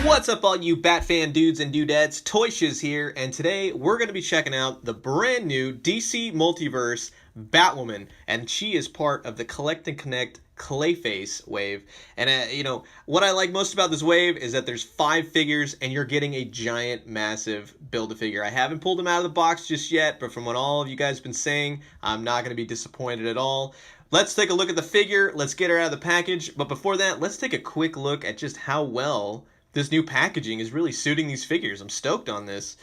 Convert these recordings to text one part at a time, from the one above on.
What's up, all you Bat fan dudes and dudettes? Toyshiz here, and today we're going to be checking out the brand new DC Multiverse Batwoman, and she is part of the Collect and Connect Clayface wave. And what I like most about this wave is that there's 5 figures, and you're getting a giant, massive Build-A-Figure. I haven't pulled them out of the box just yet, but from what all of you guys have been saying, I'm not going to be disappointed at all. Let's take a look at the figure. Let's get her out of the package. But before that, let's take a quick look at just how well this new packaging is really suiting these figures. I'm stoked on this.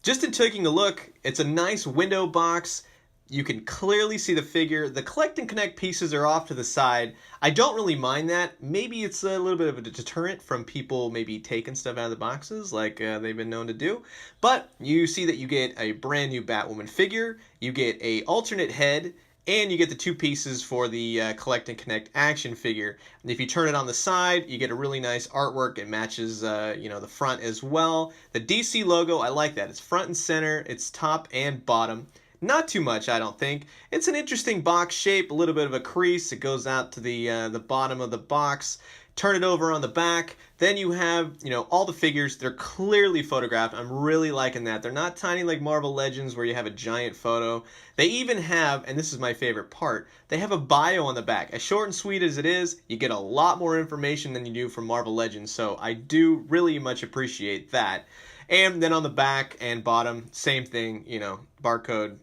Just in taking a look, it's a nice window box. You can clearly see the figure. The Collect and Connect pieces are off to the side. I don't really mind that. Maybe it's a little bit of a deterrent from people maybe taking stuff out of the boxes like they've been known to do. But you see that you get a brand new Batwoman figure. You get a alternate head. And you get the 2 pieces for the Collect and Connect action figure. And if you turn it on the side, you get a really nice artwork. It matches, the front as well. The DC logo, I like that. It's front and center. It's top and bottom. Not too much, I don't think. It's an interesting box shape, a little bit of a crease. It goes out to the bottom of the box. Turn it over on the back. Then you have, all the figures. They're clearly photographed. I'm really liking that. They're not tiny like Marvel Legends where you have a giant photo. They even have, and this is my favorite part, they have a bio on the back. As short and sweet as it is, you get a lot more information than you do from Marvel Legends. So I do really much appreciate that. And then on the back and bottom, same thing, barcode,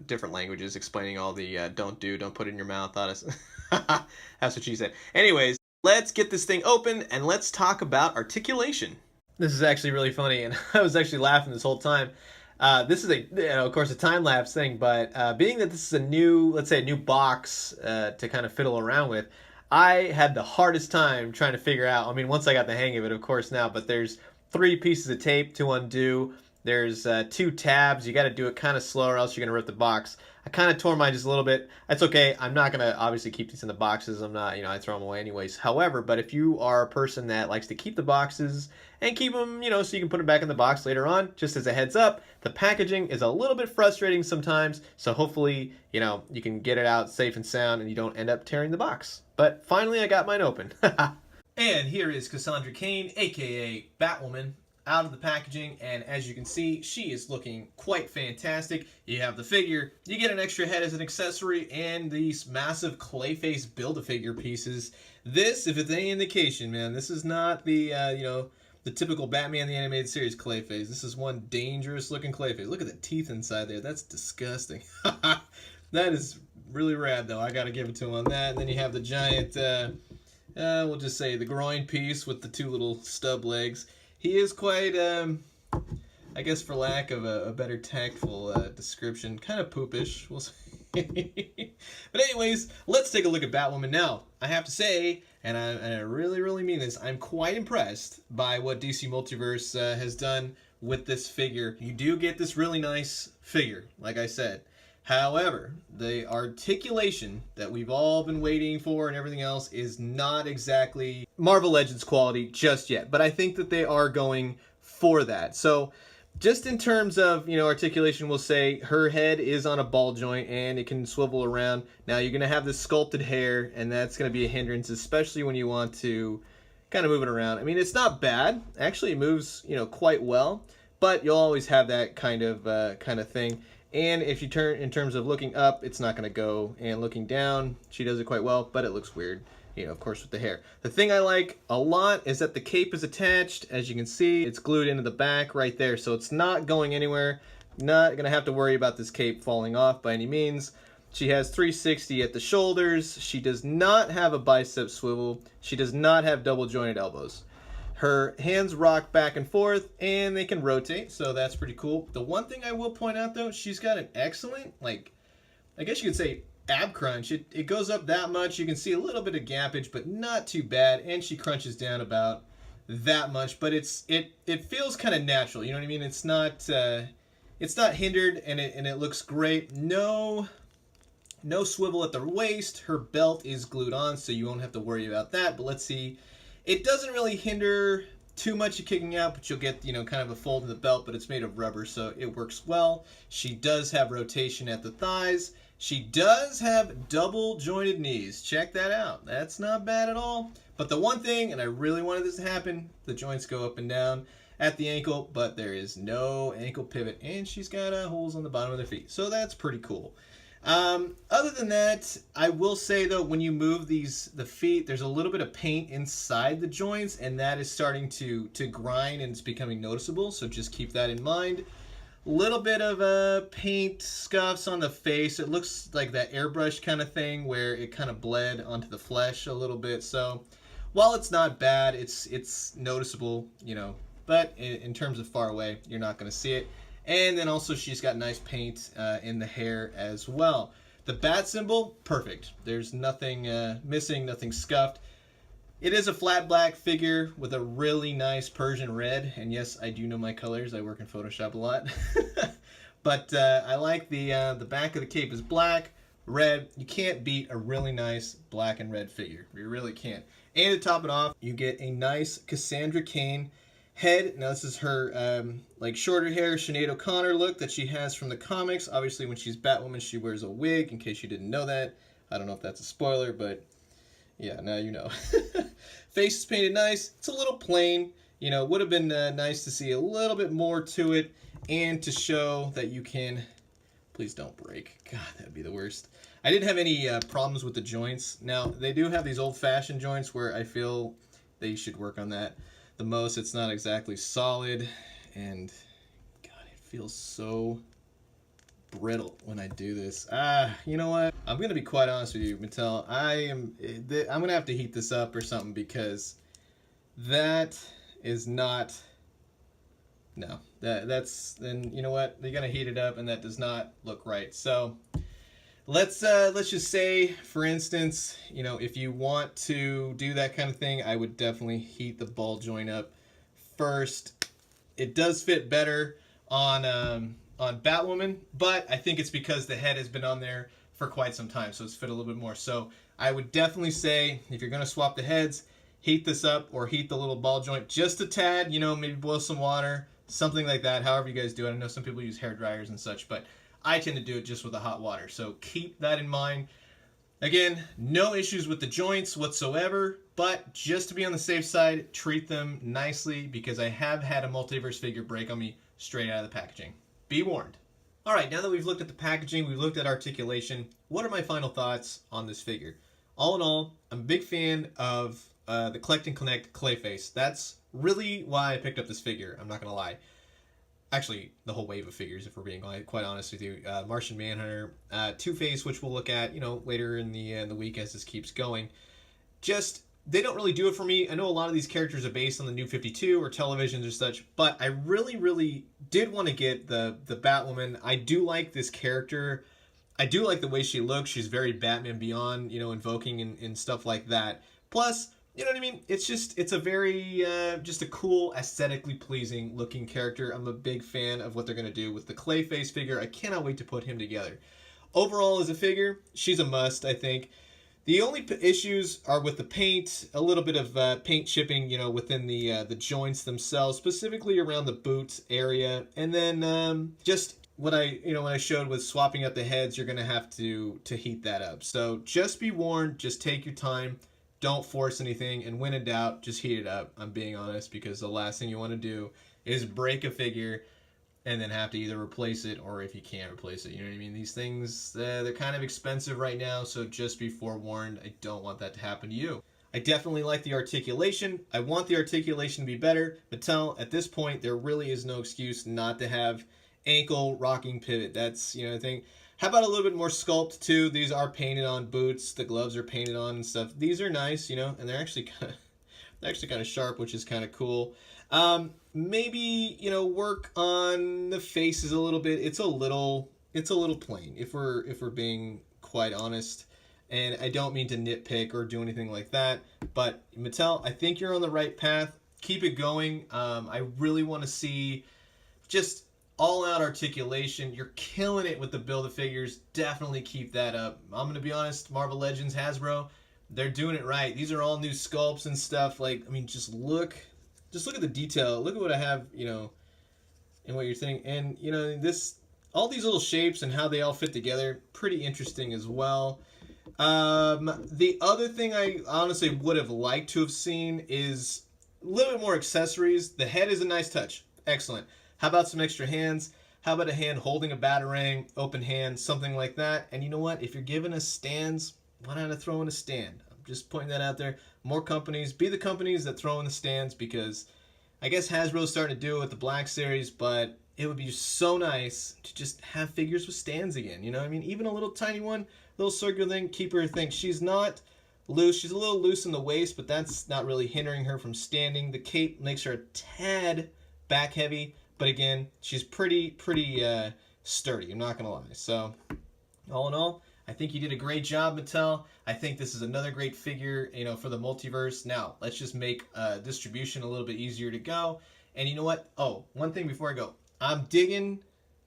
different languages explaining all the don't put it in your mouth. That's what she said. Anyways. Let's get this thing open and let's talk about articulation. This is actually really funny, and I was actually laughing this whole time. This is of course, a time-lapse thing, but being that this is a new box to kind of fiddle around with, I had the hardest time trying to figure out. I mean, once I got the hang of it, of course, now, but there's 3 pieces of tape to undo. There's 2 tabs. You got to do it kind of slow or else you're going to rip the box. I kind of tore mine just a little bit. That's okay. I'm not going to obviously keep these in the boxes. I'm not, I throw them away anyways. However, but if you are a person that likes to keep the boxes and keep them, so you can put them back in the box later on, just as a heads up, the packaging is a little bit frustrating sometimes. So hopefully, you can get it out safe and sound and you don't end up tearing the box. But finally, I got mine open. And here is Cassandra Cain, aka Batwoman, out of the packaging, and as you can see, she is looking quite fantastic. You have the figure, you get an extra head as an accessory, and these massive Clayface Build-A-Figure pieces. This, if it's any indication, man, this is not the the typical Batman the Animated Series Clayface. This is one dangerous looking Clayface. Look at the teeth inside there. That's disgusting. That is really rad, though. I gotta give it to him on that. And then you have the giant, we'll just say the groin piece with the 2 little stub legs. He is quite, I guess for lack of a better tactful description, kind of poopish, we'll say. But anyways, let's take a look at Batwoman now. I have to say, and I really, really mean this, I'm quite impressed by what DC Multiverse has done with this figure. You do get this really nice figure, like I said. However, the articulation that we've all been waiting for and everything else is not exactly Marvel Legends quality just yet. But I think that they are going for that. So just in terms of, articulation, we'll say her head is on a ball joint and it can swivel around. Now you're going to have this sculpted hair, and that's going to be a hindrance, especially when you want to kind of move it around. I mean, it's not bad. Actually, it moves, quite well. But you'll always have that kind of thing. And if you turn in terms of looking up, it's not going to go. And looking down, she does it quite well, but it looks weird, of course, with the hair. The thing I like a lot is that the cape is attached. As you can see, it's glued into the back right there. So it's not going anywhere. Not going to have to worry about this cape falling off by any means. She has 360 at the shoulders. She does not have a bicep swivel. She does not have double jointed elbows. Her hands rock back and forth, and they can rotate, so that's pretty cool. The one thing I will point out, though, she's got an excellent, I guess you could say ab crunch. It goes up that much. You can see a little bit of gappage, but not too bad, and she crunches down about that much, but it feels kind of natural, you know what I mean? It's not hindered, and it looks great. No swivel at the waist. Her belt is glued on, so you won't have to worry about that, but let's see. It doesn't really hinder too much of kicking out, but you'll get, kind of a fold in the belt, but it's made of rubber, so it works well. She does have rotation at the thighs, She does have double jointed knees. Check that out. That's not bad at all. But the one thing, and I really wanted this to happen, the joints go up and down at the ankle, but there is no ankle pivot, and she's got holes on the bottom of their feet. So that's pretty cool. Other than that, I will say though, when you move the feet, there's a little bit of paint inside the joints, and that is starting to grind, and it's becoming noticeable. So just keep that in mind. Little bit of paint scuffs on the face. It looks like that airbrush kind of thing where it kind of bled onto the flesh a little bit. So while it's not bad, it's noticeable, you know. But in terms of far away, you're not going to see it. And then also she's got nice paint in the hair as well. The bat symbol, perfect. There's nothing missing, nothing scuffed. It is a flat black figure with a really nice Persian red. And yes, I do know my colors. I work in Photoshop a lot. But I like the back of the cape is black, red. You can't beat a really nice black and red figure. You really can't. And to top it off, you get a nice Cassandra Cain head. Now this is her like shorter hair Sinead O'Connor look that she has from the comics. Obviously when she's Batwoman she wears a wig, in case you didn't know that. I don't know if that's a spoiler, but yeah, now you know. Face is painted nice. It's a little plain. You know, would have been nice to see a little bit more to it, and to show that you can... Please don't break. God, that'd be the worst. I didn't have any problems with the joints. Now, they do have these old-fashioned joints where I feel they should work on that the most. It's not exactly solid, and God, it feels so brittle when I do this. You know what? I'm gonna be quite honest with you, Mattel. I'm gonna have to heat this up or something, because that is not... No, that's then you know what? They're gonna heat it up, and that does not look right. So let's just say, for instance, you know, if you want to do that kind of thing, I would definitely heat the ball joint up first. It does fit better on Batwoman, but I think it's because the head has been on there for quite some time, so it's fit a little bit more. So I would definitely say, if you're gonna swap the heads, heat this up, or heat the little ball joint just a tad. You know, maybe boil some water, something like that. However you guys do it. I know some people use hair dryers and such, but I tend to do it just with the hot water. So keep that in mind. Again, no issues with the joints whatsoever, but just to be on the safe side, treat them nicely, because I have had a Multiverse figure break on me straight out of the packaging. Be warned. All right, now that we've looked at the packaging, we've looked at articulation, what are my final thoughts on this figure? All in all, I'm a big fan of the Connect Clayface. That's really why I picked up this figure, I'm not going to lie. Actually, the whole wave of figures, if we're being quite honest with you. Martian Manhunter, Two-Face, which we'll look at, you know, later in the week as this keeps going. Just, they don't really do it for me. I know a lot of these characters are based on the New 52 or televisions or such, but I really, really did want to get the Batwoman. I do like this character. I do like the way she looks. She's very Batman Beyond, you know, invoking and stuff like that. Plus, you know what I mean? It's a very, just a cool, aesthetically pleasing looking character. I'm a big fan of what they're going to do with the Clayface figure. I cannot wait to put him together. Overall, as a figure, she's a must, I think. The only issues are with the paint, a little bit of paint chipping, you know, within the joints themselves, specifically around the boot area. And then just what when I showed with swapping out the heads, you're going to have to heat that up. So just be warned, just take your time. Don't force anything, and when in doubt, just heat it up. I'm being honest, because the last thing you want to do is break a figure and then have to either replace it, or if you can't replace it, you know what I mean? These things, they're kind of expensive right now, so just be forewarned. I don't want that to happen to you. I definitely like the articulation. I want the articulation to be better. Mattel, at this point, there really is no excuse not to have ankle rocking pivot. That's, you know, the thing. How about a little bit more sculpt too? These are painted on boots. The gloves are painted on and stuff. These are nice, you know, and they're actually kind of sharp, which is kind of cool. Maybe, you know, work on the faces a little bit. It's a little plain, if we're being quite honest. And I don't mean to nitpick or do anything like that, but Mattel, I think you're on the right path. Keep it going. I really want to see just all-out articulation. You're killing it with the Build-A-Figures. Definitely keep that up. I'm going to be honest, Marvel Legends, Hasbro, they're doing it right. These are all new sculpts and stuff. Like, I mean, just look at the detail. Look at what I have, you know, and what you're thinking. And, you know, this, all these little shapes and how they all fit together, pretty interesting as well. The other thing I honestly would have liked to have seen is a little bit more accessories. The head is a nice touch. Excellent. How about some extra hands? How about a hand holding a batarang, open hand, something like that? And you know what? If you're giving us stands, why not throw in a stand? I'm just pointing that out there. More companies, be the companies that throw in the stands, because I guess Hasbro's starting to do it with the Black Series, but it would be so nice to just have figures with stands again. You know what I mean? Even a little tiny one, little circular thing, keep her thing. She's not loose. She's a little loose in the waist, but that's not really hindering her from standing. The cape makes her a tad back heavy, but again, she's pretty sturdy. I'm not going to lie. So, all in all, I think you did a great job, Mattel. I think this is another great figure, you know, for the multiverse. Now, let's just make distribution a little bit easier to go. And you know what? Oh, one thing before I go. I'm digging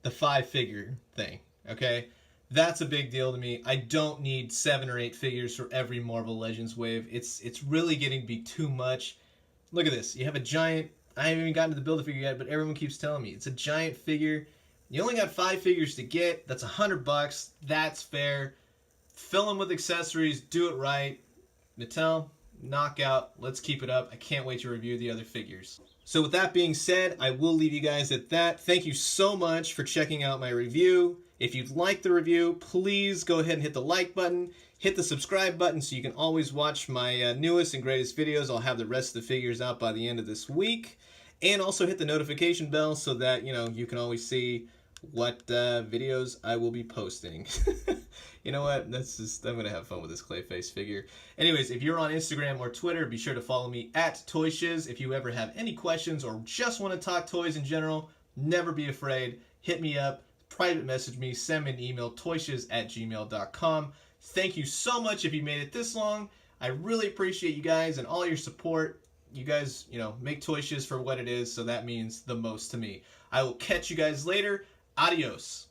the 5-figure thing, okay? That's a big deal to me. I don't need 7 or 8 figures for every Marvel Legends wave. It's really getting to be too much. Look at this. You have a giant... I haven't even gotten to the Build-A-Figure yet, but everyone keeps telling me it's a giant figure. You only got 5 figures to get. That's $100. That's fair. Fill them with accessories. Do it right. Mattel, knockout. Let's keep it up. I can't wait to review the other figures. So with that being said, I will leave you guys at that. Thank you so much for checking out my review. If you've liked the review, please go ahead and hit the like button. Hit the subscribe button so you can always watch my newest and greatest videos. I'll have the rest of the figures out by the end of this week. And also hit the notification bell so that, you know, you can always see what videos I will be posting. You know what? That's just, I'm going to have fun with this Clayface figure. Anyways, if you're on Instagram or Twitter, be sure to follow me at Toyshiz. If you ever have any questions or just want to talk toys in general, never be afraid. Hit me up, private message me, send me an email, toyshiz@gmail.com. Thank you so much if you made it this long. I really appreciate you guys and all your support. You guys, you know, make Toyshiz for what it is, so that means the most to me. I will catch you guys later. Adios.